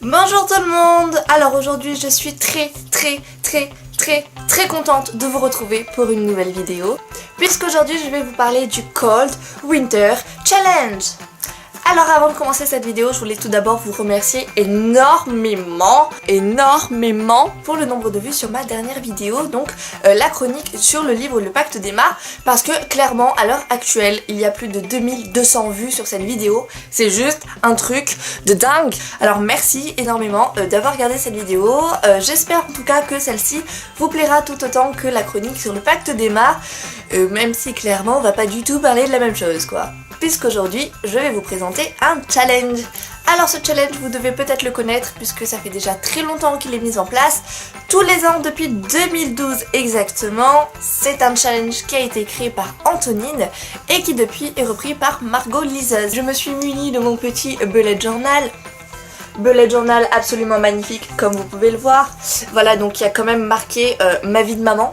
Bonjour tout le monde. Alors aujourd'hui je suis très contente de vous retrouver pour une nouvelle vidéo, puisqu'aujourd'hui je vais vous parler du Cold Winter Challenge. Alors avant de commencer cette vidéo, je voulais tout d'abord vous remercier énormément pour le nombre de vues sur ma dernière vidéo, donc la chronique sur le livre Le Pacte d'Emma, parce que clairement à l'heure actuelle il y a plus de 2200 vues sur cette vidéo, c'est juste un truc de dingue. Alors merci énormément d'avoir regardé cette vidéo, j'espère en tout cas que celle-ci vous plaira tout autant que la chronique sur le Pacte d'Emma, même si clairement on va pas du tout parler de la même chose quoi. Puisqu'aujourd'hui, je vais vous présenter un challenge. Alors ce challenge, vous devez peut-être le connaître puisque ça fait déjà très longtemps qu'il est mis en place. Tous les ans, depuis 2012 exactement. C'est un challenge qui a été créé par Antonine et qui depuis est repris par Margot liseuse. Je me suis munie de mon petit bullet journal. Bullet journal absolument magnifique comme vous pouvez le voir. Voilà, donc il y a quand même marqué ma vie de maman.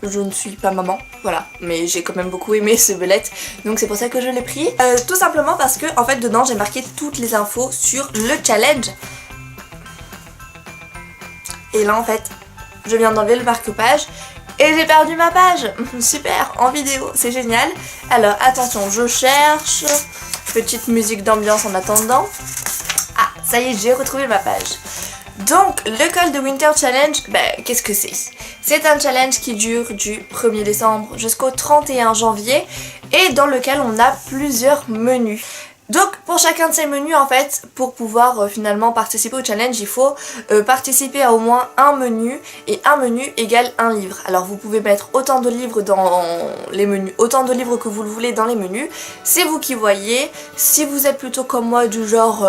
Je ne suis pas maman, voilà, mais j'ai quand même beaucoup aimé ce bullet, donc c'est pour ça que je l'ai pris. Tout simplement parce que en fait dedans j'ai marqué toutes les infos sur le challenge. Et là en fait, je viens d'enlever le marque-page et j'ai perdu ma page. Super, en vidéo, c'est génial. Alors attention, je cherche, petite musique d'ambiance en attendant. Ah, ça y est, j'ai retrouvé ma page. Donc le Cold Winter Challenge, qu'est-ce que c'est? C'est un challenge qui dure du 1er décembre jusqu'au 31 janvier et dans lequel on a plusieurs menus. Donc pour chacun de ces menus en fait, pour pouvoir finalement participer au challenge, il faut participer à au moins un menu et un menu égale un livre. Alors vous pouvez mettre autant de livres dans les menus, autant de livres que vous le voulez dans les menus, c'est vous qui voyez. Si vous êtes plutôt comme moi du genre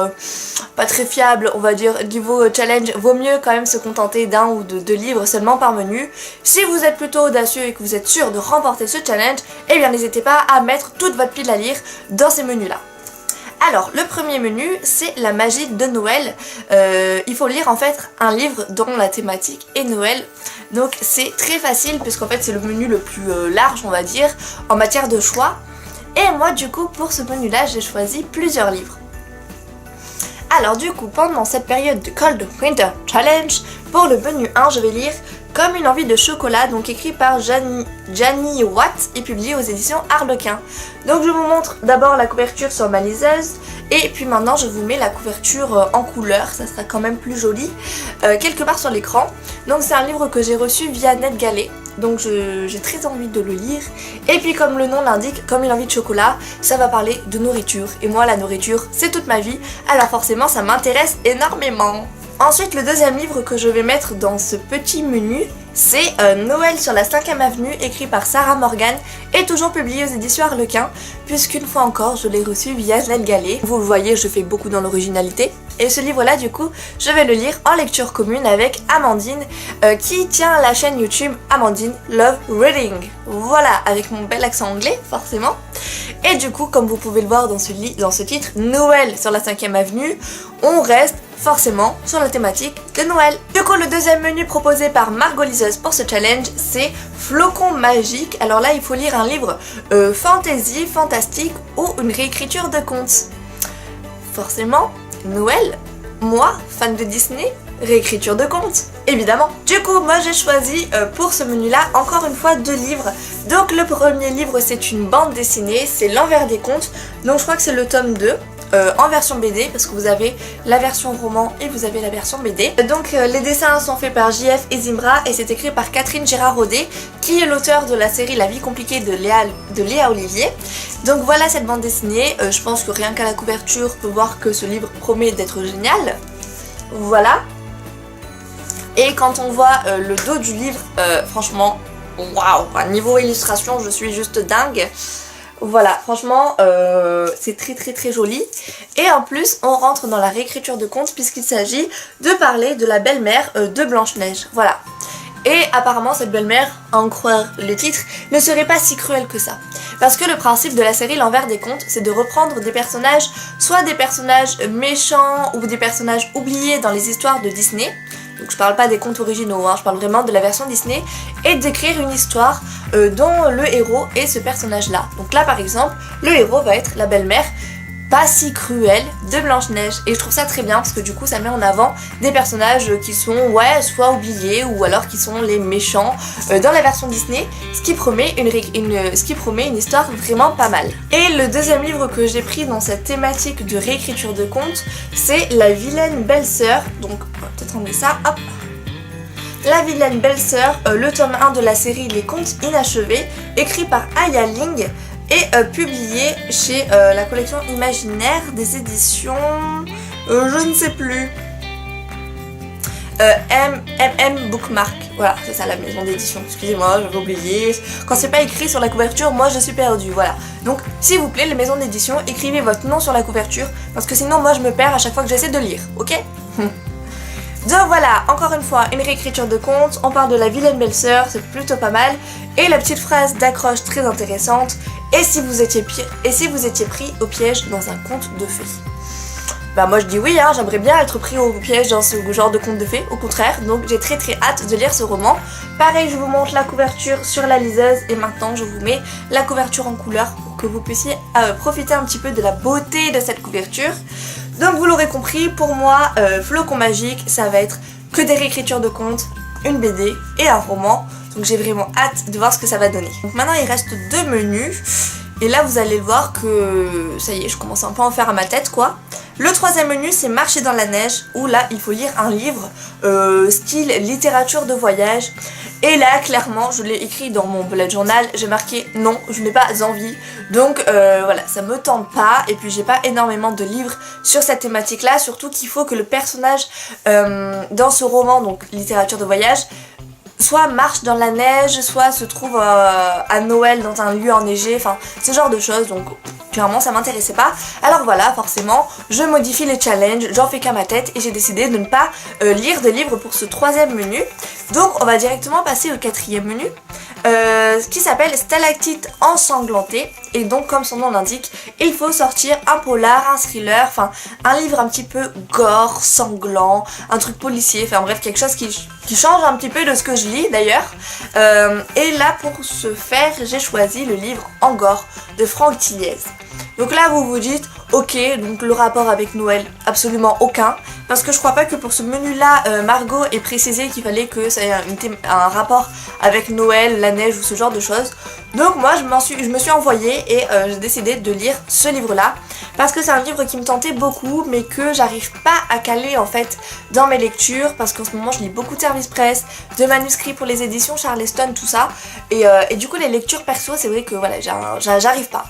pas très fiable, on va dire niveau challenge, vaut mieux quand même se contenter d'un ou de deux livres seulement par menu. Si vous êtes plutôt audacieux et que vous êtes sûr de remporter ce challenge, eh bien n'hésitez pas à mettre toute votre pile à lire dans ces menus là. Alors, le premier menu, c'est la magie de Noël. Il faut lire en fait un livre dont la thématique est Noël. Donc c'est très facile puisqu'en fait c'est le menu le plus large, on va dire, en matière de choix. Et moi du coup, pour ce menu-là, j'ai choisi plusieurs livres. Alors du coup, pendant cette période de Cold Winter Challenge, pour le menu 1, je vais lire Comme une envie de chocolat, donc écrit par Janie Watt et publié aux éditions Harlequin. Donc je vous montre d'abord la couverture sur ma liseuse et puis maintenant je vous mets la couverture en couleur, ça sera quand même plus joli, quelque part sur l'écran. Donc c'est un livre que j'ai reçu via NetGalley, donc j'ai très envie de le lire. Et puis comme le nom l'indique, Comme une envie de chocolat, ça va parler de nourriture. Et moi la nourriture c'est toute ma vie, alors forcément ça m'intéresse énormément. Ensuite, le deuxième livre que je vais mettre dans ce petit menu, c'est Noël sur la 5e avenue, écrit par Sarah Morgan et toujours publié aux éditions Harlequin, puisqu'une fois encore, je l'ai reçu via NetGalley. Vous le voyez, je fais beaucoup dans l'originalité. Et ce livre-là, du coup, je vais le lire en lecture commune avec Amandine, qui tient la chaîne YouTube Amandine Love Reading. Voilà, avec mon bel accent anglais, forcément. Et du coup, comme vous pouvez le voir dans ce titre, Noël sur la 5e avenue, on reste forcément sur la thématique de Noël. Du coup, le deuxième menu proposé par Margot liseuse pour ce challenge, c'est Flocon magique. Alors là, il faut lire un livre fantasy, fantastique ou une réécriture de contes. Forcément, Noël, moi, fan de Disney, réécriture de contes, évidemment. Du coup, moi j'ai choisi pour ce menu-là, encore une fois, deux livres. Donc le premier livre, c'est une bande dessinée, c'est L'Envers des contes. Donc je crois que c'est le tome 2. En version BD, parce que vous avez la version roman et vous avez la version BD. Donc les dessins sont faits par JF et Zimbra et c'est écrit par Catherine Gérard-Rodet, qui est l'auteur de la série La vie compliquée de Léa Olivier. Donc voilà cette bande dessinée, je pense que rien qu'à la couverture, on peut voir que ce livre promet d'être génial. Voilà. Et quand on voit le dos du livre, franchement, waouh, niveau illustration, je suis juste dingue. Voilà, franchement, c'est très joli. Et en plus, on rentre dans la réécriture de contes puisqu'il s'agit de parler de la belle-mère de Blanche-Neige. Voilà. Et apparemment, cette belle-mère, à en croire le titre, ne serait pas si cruelle que ça. Parce que le principe de la série L'Envers des contes, c'est de reprendre des personnages, soit des personnages méchants ou des personnages oubliés dans les histoires de Disney. Donc je parle pas des contes originaux, hein, je parle vraiment de la version Disney, et d'écrire une histoire dont le héros est ce personnage-là. Donc là par exemple, le héros va être la belle-mère pas si cruel de Blanche-Neige. Et je trouve ça très bien parce que du coup ça met en avant des personnages qui sont soit oubliés ou alors qui sont les méchants dans la version Disney, ce qui promet une histoire vraiment pas mal. Et le deuxième livre que j'ai pris dans cette thématique de réécriture de contes, c'est La vilaine belle-sœur. Donc on va peut-être emmener ça, hop. La vilaine belle-sœur, le tome 1 de la série Les Contes Inachevés, écrit par Aya Ling et publié chez la collection imaginaire des éditions... je ne sais plus. Bookmark. Voilà, c'est ça la maison d'édition. Excusez-moi, j'avais oublié. Quand c'est pas écrit sur la couverture, moi je suis perdue. Voilà. Donc, s'il vous plaît, les maisons d'édition, écrivez votre nom sur la couverture parce que sinon, moi je me perds à chaque fois que j'essaie de lire. Ok? Donc voilà, encore une fois, une réécriture de conte. On parle de la vilaine belle-sœur, c'est plutôt pas mal. Et la petite phrase d'accroche très intéressante. Et si vous étiez pris au piège dans un conte de fées? Bah moi je dis oui, hein, j'aimerais bien être pris au piège dans ce genre de conte de fées, au contraire, donc j'ai très hâte de lire ce roman. Pareil, je vous montre la couverture sur la liseuse et maintenant je vous mets la couverture en couleur pour que vous puissiez profiter un petit peu de la beauté de cette couverture. Donc vous l'aurez compris, pour moi, Flocon Magique, ça va être que des réécritures de contes, une BD et un roman, donc j'ai vraiment hâte de voir ce que ça va donner. Donc maintenant il reste 2 menus, et là vous allez voir que ça y est, je commence un peu à en faire à ma tête quoi. Le 3e menu, c'est Marcher dans la neige, où là, il faut lire un livre style littérature de voyage. Et là, clairement, je l'ai écrit dans mon bullet journal, j'ai marqué non, je n'ai pas envie. Donc voilà, ça me tente pas. Et puis, j'ai pas énormément de livres sur cette thématique-là, surtout qu'il faut que le personnage dans ce roman, donc littérature de voyage, soit marche dans la neige, soit se trouve à Noël dans un lieu enneigé, enfin ce genre de choses, donc clairement ça m'intéressait pas. Alors voilà, forcément, je modifie les challenges, j'en fais qu'à ma tête et j'ai décidé de ne pas lire de livres pour ce 3e menu. Donc on va directement passer au 4e menu, qui s'appelle Stalactite ensanglantée. Et donc comme son nom l'indique, il faut sortir un polar, un thriller, enfin un livre un petit peu gore, sanglant, un truc policier, enfin bref quelque chose qui change un petit peu de ce que je lis d'ailleurs. Et là pour ce faire, j'ai choisi le livre Angor de Franck Tilliez. Donc là vous vous dites, ok, donc le rapport avec Noël, absolument aucun. Parce que je crois pas que pour ce menu là, Margot ait précisé qu'il fallait que ça ait un rapport avec Noël, la neige ou ce genre de choses. Donc moi je me suis envoyée et j'ai décidé de lire ce livre là. Parce que c'est un livre qui me tentait beaucoup mais que j'arrive pas à caler en fait dans mes lectures. Parce qu'en ce moment je lis beaucoup de services presse, de manuscrits pour les éditions Charleston, tout ça. Et du coup les lectures perso, c'est vrai que voilà, j'arrive pas,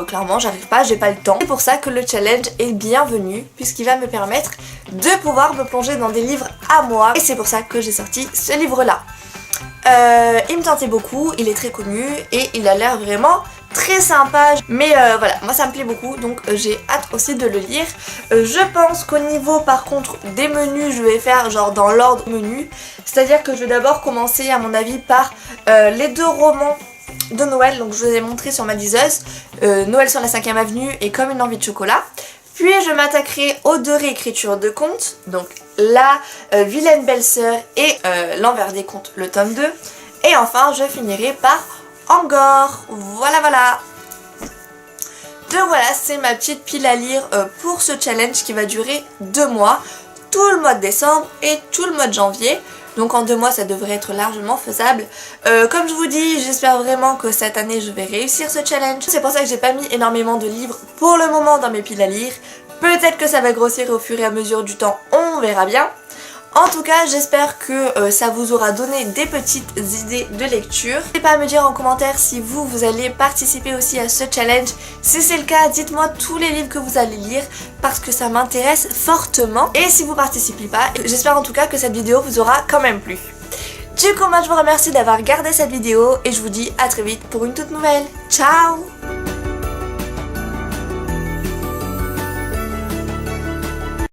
clairement j'arrive pas, j'ai pas le temps. C'est pour ça que le challenge est bienvenu puisqu'il va me permettre de pouvoir me plonger dans des livres à moi. Et c'est pour ça que j'ai sorti ce livre là. Il me tentait beaucoup, il est très connu et il a l'air vraiment très sympa. Mais voilà, moi ça me plaît beaucoup donc j'ai hâte aussi de le lire. Je pense qu'au niveau par contre des menus, je vais faire genre dans l'ordre menu. C'est-à-dire que je vais d'abord commencer à mon avis par les 2 romans de Noël. Donc je vous ai montré sur ma liseuse, Noël sur la 5e avenue et Comme une envie de chocolat. Puis je m'attaquerai aux 2 réécritures de contes, donc la vilaine belle-sœur et l'envers des contes, le tome 2. Et enfin je finirai par Angor. Voilà. Donc voilà, c'est ma petite pile à lire pour ce challenge qui va durer 2 mois, tout le mois de décembre et tout le mois de janvier. Donc en 2 mois ça devrait être largement faisable. Comme je vous dis, j'espère vraiment que cette année je vais réussir ce challenge. C'est pour ça que j'ai pas mis énormément de livres pour le moment dans mes piles à lire. Peut-être que ça va grossir au fur et à mesure du temps, on verra bien. En tout cas, j'espère que ça vous aura donné des petites idées de lecture. N'hésitez pas à me dire en commentaire si vous allez participer aussi à ce challenge. Si c'est le cas, dites-moi tous les livres que vous allez lire parce que ça m'intéresse fortement. Et si vous participez pas, j'espère en tout cas que cette vidéo vous aura quand même plu. Du coup, moi je vous remercie d'avoir regardé cette vidéo et je vous dis à très vite pour une toute nouvelle. Ciao!